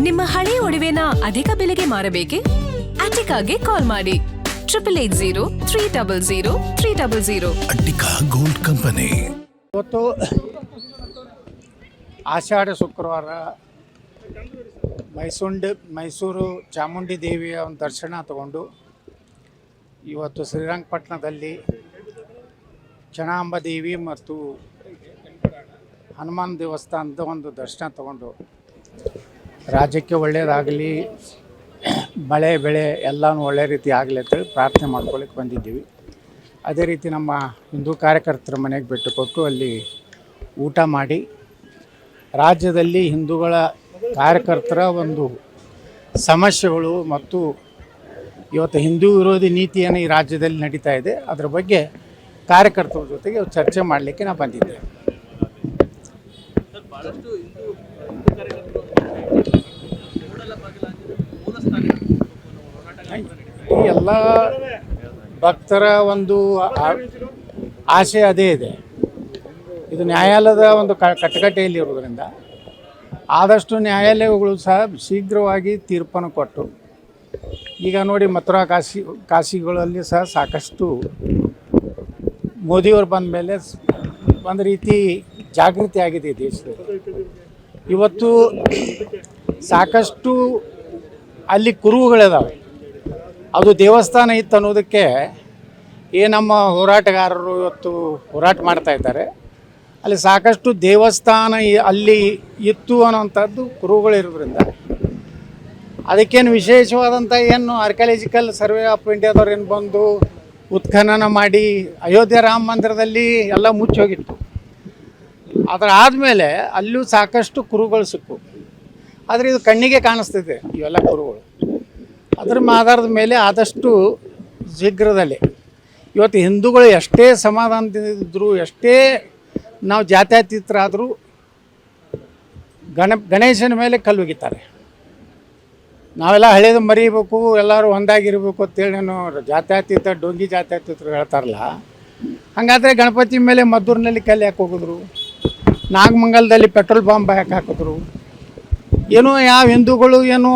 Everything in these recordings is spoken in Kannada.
ನಿಮ್ಮ ಹಳೆ ಒಡವೆನ ಅಧಿಕ ಬೆಲೆಗೆ ಮಾರಬೇಕೆ? ಅಟಿಕಾಗೆ ಕಾಲ್ ಮಾಡಿ 8803000300. Attica gold company. ಇವತ್ತು ಆಷಾಢ ಶುಕ್ರವಾರ ಮೈಸೂರು ಚಾಮುಂಡಿ ದೇವಿಯ ಒಂದು ದರ್ಶನ ತಗೊಂಡು ಇವತ್ತು ಶ್ರೀರಂಗಪಟ್ಟಣದಲ್ಲಿ ಚಣಾಂಬ ದೇವಿ ಮತ್ತು ಹನುಮಾನ್ ದೇವಸ್ಥಾನದ ಒಂದು ದರ್ಶನ ತಗೊಂಡು ರಾಜ್ಯಕ್ಕೆ ಒಳ್ಳೆಯದಾಗಲಿ, ಮಳೆ ಬೆಳೆ ಎಲ್ಲನೂ ಒಳ್ಳೆ ರೀತಿ ಆಗಲಿ ಅಂತೇಳಿ ಪ್ರಾರ್ಥನೆ ಮಾಡ್ಕೊಳ್ಳಿಕ್ಕೆ ಬಂದಿದ್ದೀವಿ. ಅದೇ ರೀತಿ ನಮ್ಮ ಹಿಂದೂ ಕಾರ್ಯಕರ್ತರ ಮನೆಗೆ ಬಿಟ್ಟು ಕೊಟ್ಟು ಅಲ್ಲಿ ಊಟ ಮಾಡಿ ರಾಜ್ಯದಲ್ಲಿ ಹಿಂದೂಗಳ ಕಾರ್ಯಕರ್ತರ ಒಂದು ಸಮಸ್ಯೆಗಳು ಮತ್ತು ಇವತ್ತು ಹಿಂದೂ ವಿರೋಧಿ ನೀತಿಯನ್ನು ಈ ರಾಜ್ಯದಲ್ಲಿ ನಡೀತಾ ಇದೆ, ಅದರ ಬಗ್ಗೆ ಕಾರ್ಯಕರ್ತರ ಜೊತೆಗೆ ಚರ್ಚೆ ಮಾಡಲಿಕ್ಕೆ ನಾನು ಬಂದಿದ್ದೆ. ಈ ಎಲ್ಲ ಭಕ್ತರ ಒಂದು ಆಶೆ ಅದೇ ಇದೆ. ಇದು ನ್ಯಾಯಾಲಯದ ಒಂದು ಕಟ್ಟಕಟ್ಟೆಯಲ್ಲಿ ಇರೋದರಿಂದ ಆದಷ್ಟು ನ್ಯಾಯಾಲಯಗಳು ಸಹ ಶೀಘ್ರವಾಗಿ ತೀರ್ಪನ್ನು ಕೊಟ್ಟು, ಈಗ ನೋಡಿ ಮಥುರಾ ಕಾಶಿಗಳಲ್ಲಿ ಸಹ ಸಾಕಷ್ಟು ಮೋದಿಯವರು ಬಂದ ಮೇಲೆ ಒಂದು ರೀತಿ ಜಾಗೃತಿ ಆಗಿದೆ ದೇಶದಲ್ಲಿ. ಇವತ್ತು ಸಾಕಷ್ಟು ಅಲ್ಲಿ ಕುರುಹುಗಳಿದಾವೆ. ಅದು ದೇವಸ್ಥಾನ ಇತ್ತು ಅನ್ನೋದಕ್ಕೆ ನಮ್ಮ ಹೋರಾಟಗಾರರು ಇವತ್ತು ಹೋರಾಟ ಮಾಡ್ತಾ ಇದ್ದಾರೆ. ಅಲ್ಲಿ ಸಾಕಷ್ಟು ದೇವಸ್ಥಾನ ಅಲ್ಲಿ ಇತ್ತು ಅನ್ನೋಂಥದ್ದು ಕುರುಹುಗಳಿರೋದ್ರಿಂದ ಅದಕ್ಕೇನು ವಿಶೇಷವಾದಂಥ ಏನು ಆರ್ಕಿಯಾಲಜಿಕಲ್ ಸರ್ವೆ ಆಫ್ ಇಂಡಿಯಾದವ್ರು ಏನು ಬಂದು ಉತ್ಖನನ ಮಾಡಿ ಅಯೋಧ್ಯೆ ರಾಮ ಮಂದಿರದಲ್ಲಿ ಎಲ್ಲ ಮುಚ್ಚೋಗಿತ್ತು. ಅದರ ಆದಮೇಲೆ ಅಲ್ಲೂ ಸಾಕಷ್ಟು ಕುರುಹುಗಳು ಸಿಕ್ಕು. ಆದರೆ ಇದು ಕಣ್ಣಿಗೆ ಕಾಣಿಸ್ತಿದೆ ಇವೆಲ್ಲ ಕುರುಹುಗಳು. ಅದರ ಆಧಾರದ ಮೇಲೆ ಆದಷ್ಟು ಶೀಘ್ರದಲ್ಲಿ ಇವತ್ತು ಹಿಂದೂಗಳು ಎಷ್ಟೇ ಸಮಾಧಾನದಿಂದಿದ್ದರೂ, ಎಷ್ಟೇ ನಾವು ಜಾತ್ಯತೀತರಾದರೂ ಗಣೇಶನ ಮೇಲೆ ಕಲ್ಲು ಒಗಿತಾರೆ. ನಾವೆಲ್ಲ ಹಳೇದು ಮರಿಬೇಕು, ಎಲ್ಲರೂ ಒಂದಾಗಿರ್ಬೇಕು ಅಂತೇಳಿ ನಾನು ಜಾತ್ಯತೀತ ಡೊಂಗಿ ಜಾತ್ಯತೀತರು ಹೇಳ್ತಾರಲ್ಲ, ಹಾಗಾದರೆ ಗಣಪತಿ ಮೇಲೆ ಮದ್ದೂರಿನಲ್ಲಿ ಕಲ್ಲು ಯಾಕೆ ಹೋಗಿದ್ರು, ನಾಗಮಂಗಲದಲ್ಲಿ ಪೆಟ್ರೋಲ್ ಬಾಂಬ್ ಯಾಕೆ ಹಾಕಿದ್ರು, ಏನೋ ಯಾವ ಹಿಂದೂಗಳು ಏನೋ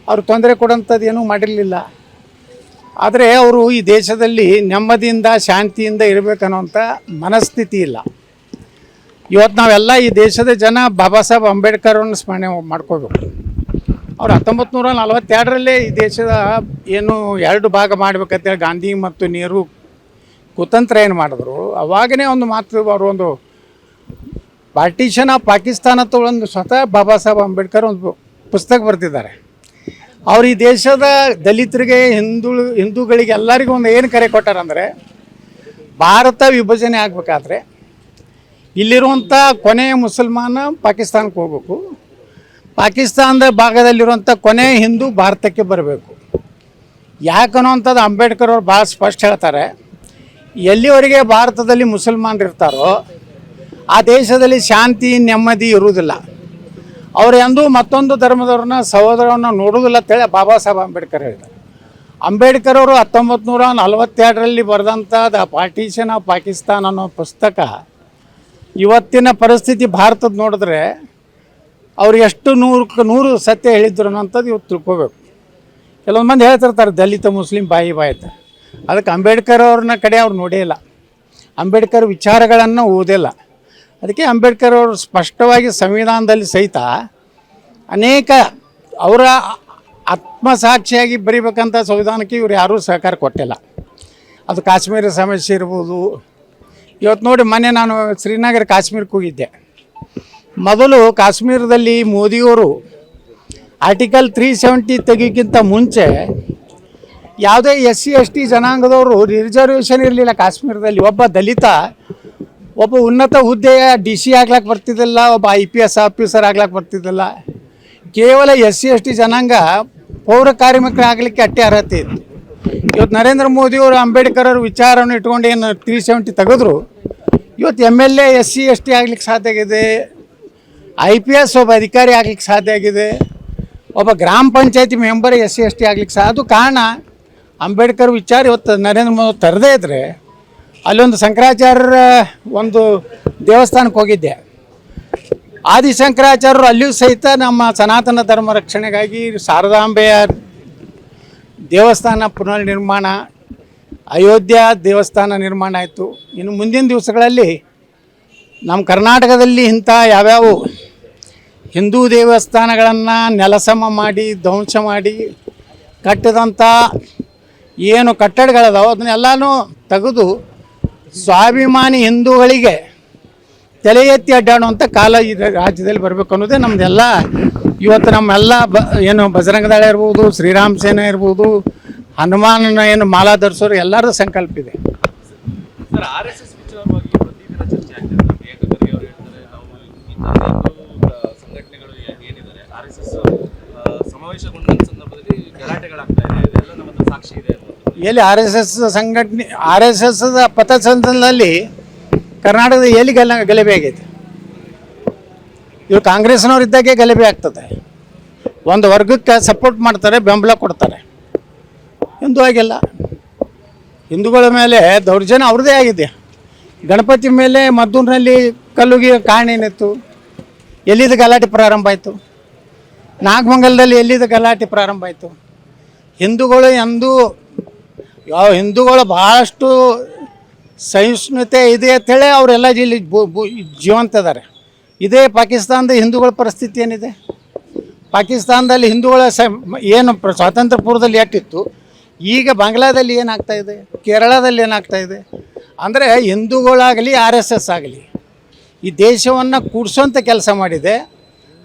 ಅವ್ರು ತೊಂದರೆ ಕೊಡೋಂಥದ್ದು ಏನೂ ಮಾಡಿರಲಿಲ್ಲ. ಆದರೆ ಅವರು ಈ ದೇಶದಲ್ಲಿ ನೆಮ್ಮದಿಯಿಂದ ಶಾಂತಿಯಿಂದ ಇರಬೇಕನ್ನೋಂಥ ಮನಸ್ಥಿತಿ ಇಲ್ಲ. ಇವತ್ತು ನಾವೆಲ್ಲ ಈ ದೇಶದ ಜನ ಬಾಬಾ ಸಾಹೇಬ್ ಅಂಬೇಡ್ಕರನ್ನು ಸ್ಮರಣೆ ಮಾಡ್ಕೋಬೇಕು. ಅವ್ರು 1942ರಲ್ಲೇ ಈ ದೇಶದ ಏನು 2 ಭಾಗ ಮಾಡಬೇಕಂತೇಳಿ ಗಾಂಧಿ ಮತ್ತು ನೆಹರು ಕುತಂತ್ರ ಏನು ಮಾಡಿದ್ರು, ಅವಾಗನೇ ಒಂದು ಮಾತು ಅವರು ಒಂದು ಪಾರ್ಟಿಷನ್ ಆಫ್ ಪಾಕಿಸ್ತಾನ ತಗೊಂಡು ಸ್ವತಃ ಬಾಬಾ ಸಾಹೇಬ್ ಅಂಬೇಡ್ಕರ್ ಒಂದು ಪುಸ್ತಕ ಬರೆದಿದ್ದಾರೆ. ಅವ್ರು ಈ ದೇಶದ ದಲಿತರಿಗೆ, ಹಿಂದೂಗಳಿಗೆ ಎಲ್ಲರಿಗೂ ಒಂದು ಏನು ಕರೆ ಕೊಟ್ಟಾರಂದರೆ, ಭಾರತ ವಿಭಜನೆ ಆಗಬೇಕಾದ್ರೆ ಇಲ್ಲಿರುವಂಥ ಕೊನೆಯ ಮುಸಲ್ಮಾನ ಪಾಕಿಸ್ತಾನಕ್ಕೆ ಹೋಗ್ಬೇಕು, ಪಾಕಿಸ್ತಾನದ ಭಾಗದಲ್ಲಿರುವಂಥ ಕೊನೆಯ ಹಿಂದೂ ಭಾರತಕ್ಕೆ ಬರಬೇಕು. ಯಾಕನ್ನೋವಂಥದ್ದು ಅಂಬೇಡ್ಕರ್ ಅವ್ರು ಭಾಳ ಸ್ಪಷ್ಟ ಹೇಳ್ತಾರೆ. ಎಲ್ಲಿವರೆಗೆ ಭಾರತದಲ್ಲಿ ಮುಸಲ್ಮಾನರು ಇರ್ತಾರೋ ಆ ದೇಶದಲ್ಲಿ ಶಾಂತಿ ನೆಮ್ಮದಿ ಇರುವುದಿಲ್ಲ. ಅವರು ಎಂದೂ ಮತ್ತೊಂದು ಧರ್ಮದವ್ರನ್ನ ಸಹೋದರವನ್ನು ನೋಡುವುದಿಲ್ಲ ಅಂತೇಳಿ ಬಾಬಾ ಸಾಹೇಬ್ ಅಂಬೇಡ್ಕರ್ ಹೇಳಿದ್ದಾರೆ. ಅಂಬೇಡ್ಕರ್ ಅವರು 1942ರಲ್ಲಿ ಬರೆದಂಥ ದ ಪಾರ್ಟಿಷನ್ ಆಫ್ ಪಾಕಿಸ್ತಾನ್ ಅನ್ನೋ ಪುಸ್ತಕ ಇವತ್ತಿನ ಪರಿಸ್ಥಿತಿ ಭಾರತದ ನೋಡಿದ್ರೆ ಅವ್ರು ಎಷ್ಟು 100ಕ್ಕೆ 100 ಸತ್ಯ ಹೇಳಿದ್ರು ಅನ್ನೋಂಥದ್ದು ಇವತ್ತು ತಿಳ್ಕೋಬೇಕು. ಕೆಲವೊಂದು ಮಂದಿ ಹೇಳ್ತಿರ್ತಾರೆ ದಲಿತ ಮುಸ್ಲಿಂ ಬಾಯಿ ಅಂತ. ಅದಕ್ಕೆ ಅಂಬೇಡ್ಕರ್ ಅವ್ರನ್ನ ಕಡೆ ಅವ್ರು ನೋಡೇ ಇಲ್ಲ, ಅಂಬೇಡ್ಕರ್ ವಿಚಾರಗಳನ್ನು ಓದಿಲ್ಲ. ಅದಕ್ಕೆ ಅಂಬೇಡ್ಕರ್ ಅವರು ಸ್ಪಷ್ಟವಾಗಿ ಸಂವಿಧಾನದಲ್ಲಿ ಸಹಿತ ಅನೇಕ ಅವರ ಆತ್ಮಸಾಕ್ಷಿಯಾಗಿ ಬರೀಬೇಕಂತ ಸಂವಿಧಾನಕ್ಕೆ ಇವ್ರು ಯಾರೂ ಸಹಕಾರ ಕೊಟ್ಟಿಲ್ಲ. ಅದು ಕಾಶ್ಮೀರ ಸಮಸ್ಯೆ ಇರ್ಬೋದು. ಇವತ್ತು ನೋಡಿ, ಮೊನ್ನೆ ನಾನು ಶ್ರೀನಗರ ಕಾಶ್ಮೀರಕ್ಕೆ ಹೋಗಿದ್ದೆ. ಮೊದಲು ಕಾಶ್ಮೀರದಲ್ಲಿ ಮೋದಿಯವರು ಆರ್ಟಿಕಲ್ 370 ತೆಗಿಯೋಕ್ಕಿಂತ ಮುಂಚೆ ಯಾವುದೇ SC ST ಜನಾಂಗದವರು ರಿಸರ್ವೇಷನ್ ಇರಲಿಲ್ಲ ಕಾಶ್ಮೀರದಲ್ಲಿ. ಒಬ್ಬ ದಲಿತ ಒಬ್ಬ ಉನ್ನತ ಹುದ್ದೆಯ DC ಆಗ್ಲಿಕ್ಕೆ ಬರ್ತಿದ್ದಿಲ್ಲ, ಒಬ್ಬ IPS ಆಫೀಸರ್ ಆಗ್ಲಿಕ್ಕೆ ಬರ್ತಿದ್ದಿಲ್ಲ. ಕೇವಲ SC ST ಜನಾಂಗ ಪೌರ ಕಾರ್ಮಿಕರು ಆಗಲಿಕ್ಕೆ ಅಟ್ಟೆ ಅರ್ಹತೆ ಇತ್ತು. ಇವತ್ತು ನರೇಂದ್ರ ಮೋದಿಯವರು ಅಂಬೇಡ್ಕರ್ ಅವ್ರ ವಿಚಾರವನ್ನು ಇಟ್ಕೊಂಡು ಏನು 370 ತೆಗೆದ್ರು, ಇವತ್ತು MLA SC ST ಆಗ್ಲಿಕ್ಕೆ ಸಾಧ್ಯ ಆಗಿದೆ, IPS ಒಬ್ಬ ಅಧಿಕಾರಿ ಆಗ್ಲಿಕ್ಕೆ ಸಾಧ್ಯ ಆಗಿದೆ, ಒಬ್ಬ ಗ್ರಾಮ ಪಂಚಾಯತಿ ಮೆಂಬರ್ SC ST ಆಗ್ಲಿಕ್ಕೆ ಅದು ಕಾರಣ ಅಂಬೇಡ್ಕರ್ ವಿಚಾರ. ಇವತ್ತು ನರೇಂದ್ರ ಮೋದಿ ತರದೇ ಇದ್ದರೆ ಅಲ್ಲೊಂದು ಶಂಕರಾಚಾರ್ಯರ ಒಂದು ದೇವಸ್ಥಾನಕ್ಕೆ ಹೋಗಿದ್ದೆ. ಆದಿಶಂಕರಾಚಾರ್ಯರು ಅಲ್ಲಿಯೂ ಸಹಿತ ನಮ್ಮ ಸನಾತನ ಧರ್ಮ ರಕ್ಷಣೆಗಾಗಿ ಶಾರದಾಂಬೆಯ ದೇವಸ್ಥಾನ ಪುನರ್ ನಿರ್ಮಾಣ, ಅಯೋಧ್ಯ ದೇವಸ್ಥಾನ ನಿರ್ಮಾಣ ಆಯಿತು. ಇನ್ನು ಮುಂದಿನ ದಿವಸಗಳಲ್ಲಿ ನಮ್ಮ ಕರ್ನಾಟಕದಲ್ಲಿ ಇಂಥ ಯಾವ್ಯಾವ ಹಿಂದೂ ದೇವಸ್ಥಾನಗಳನ್ನು ನೆಲಸಮ ಮಾಡಿ ಧ್ವಂಸ ಮಾಡಿ ಕಟ್ಟಿದಂಥ ಏನು ಕಟ್ಟಡಗಳದಾವೆ ಅದನ್ನೆಲ್ಲನೂ ತೆಗೆದು ಸ್ವಾಭಿಮಾನಿ ಹಿಂದೂಗಳಿಗೆ ತಲೆ ಎತ್ತಿ ಅಡ್ಡಾಡುವಂಥ ಕಾಲ ಈ ರಾಜ್ಯದಲ್ಲಿ ಬರಬೇಕು ಅನ್ನೋದೇ ನಮ್ಮದೆಲ್ಲ ಇವತ್ತು ನಮ್ಮೆಲ್ಲ ಏನು ಬಜರಂಗ ದಳ ಇರ್ಬೋದು, ಶ್ರೀರಾಮ್ ಸೇನೆ ಇರ್ಬೋದು, ಹನುಮಾನನ ಏನು ಮಾಲಾ ಧರಿಸೋರು ಎಲ್ಲರದ್ದು ಸಂಕಲ್ಪ ಇದೆ. ಸರ್, RSS ವಿಚಾರವಾಗಿ ಪ್ರತಿದಿನ ಚರ್ಚೆ ಆಗ್ತಿದೆ. ಪ್ರಿಯಾಂಕಾ ಖರ್ಗೆ ಅವರು ಹೇಳ್ತಾರೆ, ನಾವು ಇಂತಹ ಸಂಘಟನೆಗಳು ಏನಿದ್ದಾರೆ RSS ಸಮಾವೇಶಗೊಂಡ ಸಂದರ್ಭದಲ್ಲಿ ಗಲಾಟೆಗಳಾಗ್ತಾ ಇದೆ, ಇದೆಲ್ಲ ನಮ್ಮ ಹತ್ರ ಸಾಕ್ಷಿ ಇದೆ. ಎಲ್ಲಿ RSS ಸಂಘಟನೆ, RSS ಪಥಸಂಚಲನದಲ್ಲಿ ಕರ್ನಾಟಕದ ಎಲ್ಲಿ ಗಲಭೆ ಆಗೈತೆ? ಇವರು ಕಾಂಗ್ರೆಸ್ನವ್ರು ಇದ್ದಾಗೆ ಗಲಭೆ ಆಗ್ತದೆ. ಒಂದು ವರ್ಗಕ್ಕೆ ಸಪೋರ್ಟ್ ಮಾಡ್ತಾರೆ, ಬೆಂಬಲ ಕೊಡ್ತಾರೆ. ಹಿಂದೂ ಆಗಿಲ್ಲ. ಹಿಂದೂಗಳ ಮೇಲೆ ದೌರ್ಜನ್ಯ ಅವ್ರದ್ದೇ ಆಗಿದೆ. ಗಣಪತಿ ಮೇಲೆ ಮದ್ದೂರಿನಲ್ಲಿ ಕಲ್ಲುಗಿ ಕಾರಣ ಏನಿತ್ತು? ಎಲ್ಲಿದ್ದು ಗಲಾಟೆ ಪ್ರಾರಂಭ ಆಯಿತು? ನಾಗಮಂಗಲದಲ್ಲಿ ಎಲ್ಲಿದ್ದು ಗಲಾಟೆ ಪ್ರಾರಂಭ ಆಯಿತು? ಹಿಂದೂಗಳು ಎಂದೂ ಹಿಂದೂಗಳು ಭಾಳಷ್ಟು ಸಹಿಷ್ಣುತೆ ಇದೆ ಅಂತೇಳಿ ಅವರೆಲ್ಲ ಇಲ್ಲಿ ಜೀವಂತ ಇದ್ದಾರೆ. ಇದೇ ಪಾಕಿಸ್ತಾನದ ಹಿಂದೂಗಳ ಪರಿಸ್ಥಿತಿ ಏನಿದೆ? ಪಾಕಿಸ್ತಾನದಲ್ಲಿ ಹಿಂದೂಗಳ ಏನು ಸ್ವಾತಂತ್ರ್ಯ ಪೂರ್ವದಲ್ಲಿ ಎಷ್ಟಿತ್ತು, ಈಗ ಬಾಂಗ್ಲಾದಲ್ಲಿ ಏನಾಗ್ತಾಯಿದೆ, ಕೇರಳದಲ್ಲಿ ಏನಾಗ್ತಾಯಿದೆ ಅಂದರೆ ಹಿಂದೂಗಳಾಗಲಿ RSS ಆಗಲಿ ಈ ದೇಶವನ್ನು ಕೂಡಿಸೋಂಥ ಕೆಲಸ ಮಾಡಿದೆ.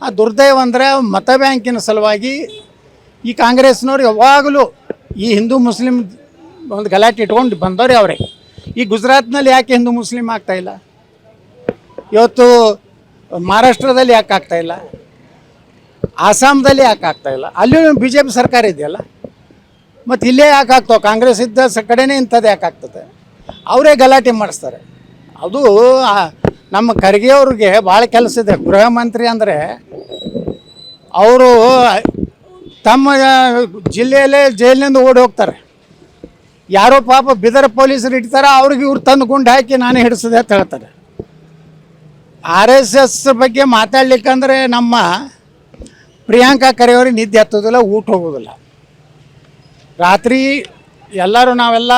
ಆ ದುರ್ದೈವ ಅಂದರೆ ಮತ ಬ್ಯಾಂಕಿನ ಸಲುವಾಗಿ ಈ ಕಾಂಗ್ರೆಸ್ನವ್ರು ಯಾವಾಗಲೂ ಈ ಹಿಂದೂ ಮುಸ್ಲಿಂ ಒಂದು ಗಲಾಟೆ ಇಟ್ಕೊಂಡು ಬಂದವ್ರೆ ಅವರೇ. ಈ ಗುಜರಾತ್ನಲ್ಲಿ ಯಾಕೆ ಹಿಂದೂ ಮುಸ್ಲಿಂ ಆಗ್ತಾಯಿಲ್ಲ? ಇವತ್ತು ಮಹಾರಾಷ್ಟ್ರದಲ್ಲಿ ಯಾಕೆ ಆಗ್ತಾಯಿಲ್ಲ? ಆಸಾಮ್ದಲ್ಲಿ ಯಾಕೆ ಆಗ್ತಾಯಿಲ್ಲ? ಅಲ್ಲಿಯೂ BJP ಸರ್ಕಾರ ಇದೆಯಲ್ಲ, ಮತ್ತು ಇಲ್ಲೇ ಯಾಕೆ ಆಗ್ತಾವೆ? ಕಾಂಗ್ರೆಸ್ ಇದ್ದ ಕಡೆನೇ ಇಂಥದ್ದು ಯಾಕೆ ಆಗ್ತದೆ? ಅವರೇ ಗಲಾಟೆ ಮಾಡಿಸ್ತಾರೆ. ಅದು ನಮ್ಮ ಖರ್ಗೆ ಅವ್ರಿಗೆ ಭಾಳ ಕೆಲಸ ಇದೆ. ಗೃಹ ಮಂತ್ರಿ ಅಂದರೆ ಅವರು ತಮ್ಮ ಜಿಲ್ಲೆಯಲ್ಲೇ ಜೈಲಿನಿಂದ ಓಡಿ ಹೋಗ್ತಾರೆ. ಯಾರೋ ಪಾಪ ಬಿದರ ಪೊಲೀಸರು ಇಡ್ತಾರೆ, ಅವ್ರಿಗೆ ಇವ್ರು ತಂದು ಗುಂಡು ಹಾಕಿ ನಾನೇ ಹಿಡಿಸಿದೆ ಅಂತ ಹೇಳ್ತಾರೆ. RSS ಬಗ್ಗೆ ಮಾತಾಡ್ಲಿಕ್ಕಂದ್ರೆ ನಮ್ಮ ಪ್ರಿಯಾಂಕಾ ಖರ್ಗೆ ಅವ್ರಿಗೆ ನಿದ್ದೆ ಹತ್ತೋದಿಲ್ಲ, ಊಟ ಹೋಗೋದಿಲ್ಲ. ರಾತ್ರಿ ಎಲ್ಲರೂ ನಾವೆಲ್ಲ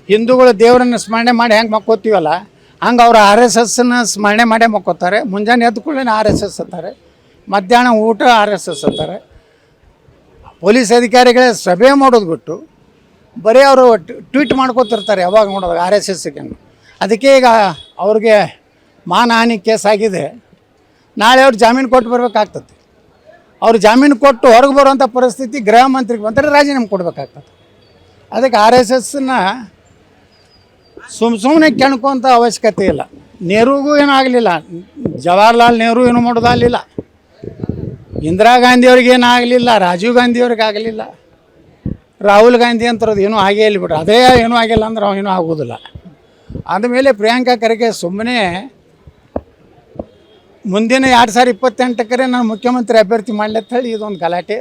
ಹಿಂದೂಗಳು ದೇವರನ್ನು ಸ್ಮರಣೆ ಮಾಡಿ ಹೆಂಗೆ ಮಕ್ಕೋತೀವಲ್ಲ, ಹಂಗೆ ಅವ್ರು RSSನ ಸ್ಮರಣೆ ಮಾಡೇ ಮಕ್ಕೋತಾರೆ. ಮುಂಜಾನೆ ಎದ್ದು ಕೂಡಲೇ RSS ಅಂತಾರೆ, ಮಧ್ಯಾಹ್ನ ಊಟ RSS ಅಂತಾರೆ. ಪೊಲೀಸ್ ಅಧಿಕಾರಿಗಳೇ ಸಭೆ ಮಾಡೋದು ಬಿಟ್ಟು ಬರೀ ಅವರು ಟ್ವೀಟ್ ಮಾಡ್ಕೋತಿರ್ತಾರೆ ಯಾವಾಗ ನೋಡೋದು RSSಗೆ. ಅದಕ್ಕೆ ಈಗ ಅವ್ರಿಗೆ ಮಾನಹಾನಿ ಕೇಸ್ ಆಗಿದೆ. ನಾಳೆ ಅವ್ರು ಜಾಮೀನು ಕೊಟ್ಟು ಬರಬೇಕಾಗ್ತದೆ. ಅವ್ರು ಜಾಮೀನು ಕೊಟ್ಟು ಹೊರಗೆ ಬರುವಂಥ ಪರಿಸ್ಥಿತಿ ಗೃಹ ಮಂತ್ರಿಗೆ ಬಂದರೆ ರಾಜೀನಾಮೆ ಕೊಡಬೇಕಾಗ್ತದೆ. ಅದಕ್ಕೆ RSSನ ಸುಮ್ಮನೆ ಕೆಣ್ಕೋಂಥ ಅವಶ್ಯಕತೆ ಇಲ್ಲ. ನೆಹರೂಗೂ ಏನೂ ಆಗಲಿಲ್ಲ, ಜವಾಹರ್ಲಾಲ್ ನೆಹರು ಏನೂ ಮಾಡೋದಾಗಲಿಲ್ಲ, ಇಂದಿರಾ ಗಾಂಧಿಯವ್ರಿಗೆ ಏನೂ ಆಗಲಿಲ್ಲ, ರಾಜೀವ್ ಗಾಂಧಿಯವ್ರಿಗೆ ಆಗಲಿಲ್ಲ, ರಾಹುಲ್ ಗಾಂಧಿ ಅಂತರದ್ದು ಏನೂ ಆಗೇ ಇಲ್ಲ ಬಿಡ್ರಿ. ಅದೇ ಏನೂ ಆಗಿಲ್ಲ ಅಂದ್ರೆ ಏನೂ ಆಗೋದಿಲ್ಲ. ಆದಮೇಲೆ ಪ್ರಿಯಾಂಕಾ ಖರ್ಗೆ ಸುಮ್ಮನೆ ಮುಂದಿನ 2028 ನಾನು ಮುಖ್ಯಮಂತ್ರಿ ಅಭ್ಯರ್ಥಿ ಮಾಡಲಿ ಅಂತ ಹೇಳಿ ಇದೊಂದು ಗಲಾಟೆ.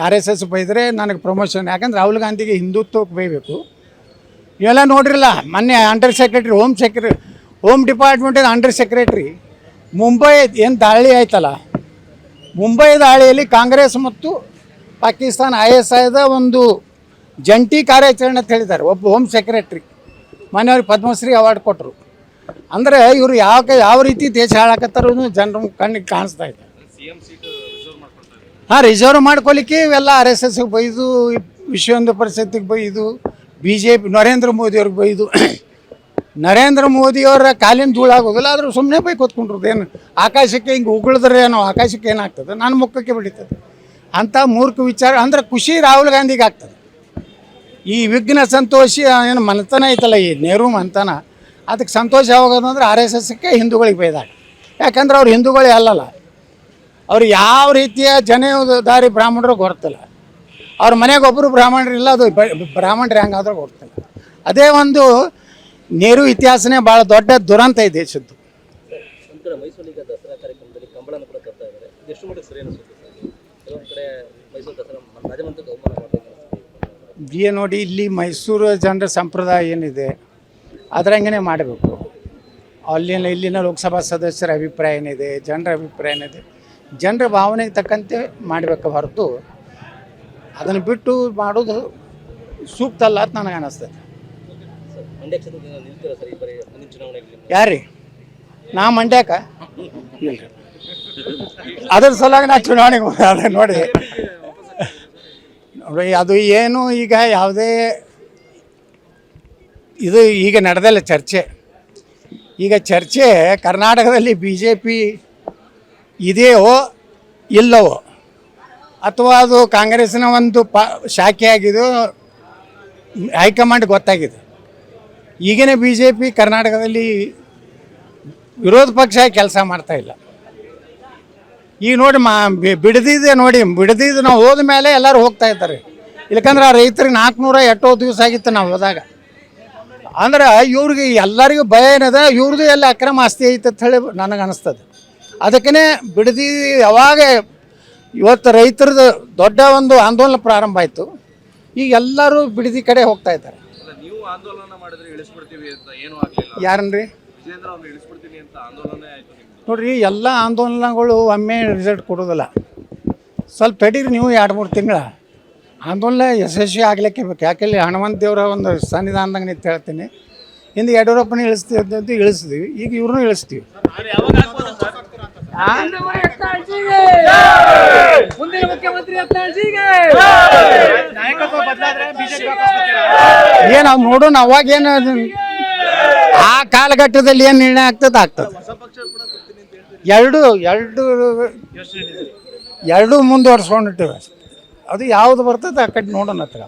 RSS ಬೈದರೆ ನನಗೆ ಪ್ರಮೋಷನ್, ಯಾಕಂದ್ರೆ ರಾಹುಲ್ ಗಾಂಧಿಗೆ ಹಿಂದುತ್ವಕ್ಕೆ ಬೈಬೇಕು. ಇವೆಲ್ಲ ನೋಡ್ರಿಲ್ಲ, ಮೊನ್ನೆ ಅಂಡರ್ ಸೆಕ್ರೆಟ್ರಿ ಹೋಮ್ ಡಿಪಾರ್ಟ್ಮೆಂಟಿನ ಅಂಡರ್ ಸೆಕ್ರೆಟ್ರಿ ಮುಂಬೈ ಏನು ದಾಳಿ ಆಯ್ತಲ್ಲ, ಮುಂಬೈ ದಾಳಿಯಲ್ಲಿ ಕಾಂಗ್ರೆಸ್ ಮತ್ತು ಪಾಕಿಸ್ತಾನ ISIದ ಒಂದು ಜಂಟಿ ಕಾರ್ಯಾಚರಣೆ ಅಂತ ಹೇಳಿದ್ದಾರೆ. ಒಬ್ಬ ಹೋಮ್ ಸೆಕ್ರೆಟ್ರಿ ಮೊನ್ನೆ ಅವ್ರಿಗೆ ಪದ್ಮಶ್ರೀ ಅವಾರ್ಡ್ ಕೊಟ್ಟರು. ಅಂದರೆ ಇವರು ಯಾವ ರೀತಿ ದೇಶ ಹಾಳಾಕತ್ತಾರೋ ಜನರ ಕಣ್ಣಿಗೆ ಕಾಣಿಸ್ತಾ ಇದೆ. ಹಾಂ, ರಿಸರ್ವ್ ಮಾಡ್ಕೊಲಿಕ್ಕೆ ಇವೆಲ್ಲ RSSಗೆ ಬೈದು, ವಿಶ್ವ ಹಿಂದೂ ಪರಿಷತ್ತಿಗೆ ಬೈದು, BJP ನರೇಂದ್ರ ಮೋದಿಯವ್ರಿಗೆ ಬೈದು. ನರೇಂದ್ರ ಮೋದಿಯವರ ಕಾಲಿನ ಧೂಳಾಗೋದಿಲ್ಲ, ಆದರೂ ಸುಮ್ಮನೆ ಬೈ ಕೂತ್ಕೊಂಡ್ರದ್ದು. ಏನು ಆಕಾಶಕ್ಕೆ ಹಿಂಗೆ ಉಗುಳಿದ್ರೆ ಏನೋ ಆಕಾಶಕ್ಕೆ ಏನಾಗ್ತದೆ, ನನ್ನ ಮುಖಕ್ಕೆ ಬಿಡಿತದೆ ಅಂಥ ಮೂರ್ಖ ವಿಚಾರ. ಅಂದರೆ ಖುಷಿ ರಾಹುಲ್ ಗಾಂಧಿಗೆ ಆಗ್ತದೆ. ಈ ವಿಘ್ನ ಸಂತೋಷಿ ಏನು ಮನೆತನ ಐತಲ್ಲ, ಈ ನೆಹರು ಮನೆತನ, ಅದಕ್ಕೆ ಸಂತೋಷ ಯಾವಾಗಂದ್ರೆ RSSಕ್ಕೆ ಹಿಂದೂಗಳಿಗೆ ಬೈದಾಗ. ಯಾಕಂದ್ರೆ ಅವ್ರು ಹಿಂದೂಗಳೇ ಅಲ್ಲಲ್ಲ, ಅವ್ರು ಯಾವ ರೀತಿಯ ಜನೇದಾರಿ ಬ್ರಾಹ್ಮಣರು ಗೊತ್ತಿಲ್ಲ. ಅವ್ರ ಮನೆಗೆ ಒಬ್ಬರು ಬ್ರಾಹ್ಮಣರಿಲ್ಲ, ಅದು ಬ್ರಾಹ್ಮಣರು ಹೆಂಗಾದ್ರೂ ಗೊತ್ತಿಲ್ಲ. ಅದೇ ಒಂದು ನೆಹರು ಇತಿಹಾಸನೇ ಭಾಳ ದೊಡ್ಡ ದುರಂತ ಈ ದೇಶದ್ದು. ಮೈಸೂರು ಈಗ ದಸರಾ ಕಾರ್ಯಕ್ರಮದಲ್ಲಿ ಕಂಬಳನ ಕೂಡ ತರ್ತಾ ಇದ್ದಾರೆ. ಎಷ್ಟು ಮಟ್ಟಿಗೆ ಸರಿ ಅನಿಸುತ್ತೆ ಸರ್? ಒಂದು ಕಡೆ ಮೈಸೂರು ದಸರಾ ರಾಜಮಂತ್ರಿಗೆ ಅವಮಾನ ಮಾಡ್ತಾರೆ. ನೋಡಿ, ಇಲ್ಲಿ ಮೈಸೂರು ಜನರ ಸಂಪ್ರದಾಯ ಏನಿದೆ ಅದರಂಗೆ ಮಾಡಬೇಕು. ಇಲ್ಲಿನ ಲೋಕಸಭಾ ಸದಸ್ಯರ ಅಭಿಪ್ರಾಯ ಏನಿದೆ, ಜನರ ಅಭಿಪ್ರಾಯ ಏನಿದೆ, ಜನರ ಭಾವನೆಗೆ ತಕ್ಕಂತೆ ಮಾಡಬೇಕು ಹೊರತು ಅದನ್ನು ಬಿಟ್ಟು ಮಾಡೋದು ಸೂಕ್ತ ಅಲ್ಲ ಅಂತ ನನಗೆ ಅನ್ನಿಸ್ತದೆ. ಮಂಡ್ಯ ಕ್ಷೇತ್ರದಿಂದ ನಿಲ್ತೀರಾ ಸರ್ ಈ ಬಾರಿ ಮುಂದಿನ ಚುನಾವಣೆಯಲ್ಲಿ? ಯಾರೀ ನಾ ಮಂಡ್ಯಾಕ ಇಲ್ರಿ, ಅದ್ರ ಸಲುವಾಗಿ ನಾ ಚುನಾವಣೆಗೆ ಅದ ನೋಡಿ ಅದು ಏನು ಈಗ ಯಾವುದೇ ಇದು ಈಗ ನಡೆದಲ್ಲ ಚರ್ಚೆ. ಈಗ ಚರ್ಚೆ ಕರ್ನಾಟಕದಲ್ಲಿ BJP ಇದೆಯೋ ಇಲ್ಲವೋ, ಅಥವಾ ಅದು ಕಾಂಗ್ರೆಸ್ಸಿನ ಒಂದು ಶಾಖೆ ಆಗಿದೆಯೋ ಹೈಕಮಾಂಡ್ ಗೊತ್ತಾಗಿದೆ. ಈಗಿನ BJP ಕರ್ನಾಟಕದಲ್ಲಿ ವಿರೋಧ ಪಕ್ಷ ಕೆಲಸ ಮಾಡ್ತಾಯಿಲ್ಲ. ಈಗ ನೋಡಿ ಬಿಡದಿದ್ದು ನಾವು ಹೋದ ಮೇಲೆ ಎಲ್ಲರೂ ಹೋಗ್ತಾ ಇದ್ದಾರೆ. ಇಲ್ಲಕಂದ್ರೆ ಆ ರೈತರಿಗೆ 400 ಎಷ್ಟೋ ದಿವಸ ಆಗಿತ್ತು ನಾವು ಹೋದಾಗ. ಅಂದ್ರೆ ಇವ್ರಿಗೆ ಎಲ್ಲರಿಗೂ ಭಯ ಏನದ, ಇವ್ರದ್ದು ಎಲ್ಲ ಅಕ್ರಮ ಆಸ್ತಿ ಐತೆ ಅಂತ ಹೇಳಿ ನನಗೆ ಅನಿಸ್ತದೆ. ಅದಕ್ಕೇ ಬಿಡದಿ ಯಾವಾಗ ಇವತ್ತು ರೈತರದ್ದು ದೊಡ್ಡ ಒಂದು ಆಂದೋಲನ ಪ್ರಾರಂಭ ಆಯಿತು, ಈಗ ಎಲ್ಲರೂ ಬಿಡದಿ ಕಡೆ ಹೋಗ್ತಾ ಇದ್ದಾರೆ. ನೀವು ಆಂದೋಲನ ಮಾಡಿದ್ರೆ ಇಳಿಸ್ಬಿಡ್ತೀವಿ ಅಂತ ಏನೂ ಆಗಲಿಲ್ಲ. ಯಾರನ್ರಿ? ವಿಜೇಂದ್ರ ಅವ್ರನ್ನ ಇಳಿಸ್ಬಿಡ್ತೀನಿ ಅಂತ ಆಂದೋಲನ ಆಯಿತು ನಿಮ್ದು. ನೋಡಿರಿ, ಎಲ್ಲ ಆಂದೋಲನಗಳು ಒಮ್ಮೆ ರಿಸಲ್ಟ್ ಕೊಡೋದಿಲ್ಲ. ಸ್ವಲ್ಪ ತಡೀರಿ ನೀವು 2-3 ತಿಂಗಳ. ಆಂದೋಲನ ಯಶಸ್ವಿ ಆಗಲಿಕ್ಕೆ ಬೇಕು. ಯಾಕೆಲ್ಲಿ ಹನುಮಂತ ದೇವರ ಒಂದು ಸನ್ನಿಧಾನದಾಗ ನಿಂತು ಹೇಳ್ತೀನಿ, ಹಿಂದೆ ಯಡಿಯೂರಪ್ಪನ ಇಳಿಸ್ತೀವಿ, ಈಗ ಇವ್ರನ್ನೂ ಇಳಿಸ್ತೀವಿ. ಏನು ಅವ್ನು ನೋಡೋಣ, ಅವಾಗೇನು ಆ ಕಾಲಘಟ್ಟದಲ್ಲಿ ಏನು ನಿರ್ಣಯ ಆಗ್ತದೆ. ಎರಡು ಮುಂದುವರ್ಸ್ಕೊಂಡಿಟ್ಟಿವೆ. ಅದು ಯಾವುದು ಬರ್ತದೆ ಆ ಕಡೆ ನೋಡೋಣ ಹತ್ರ.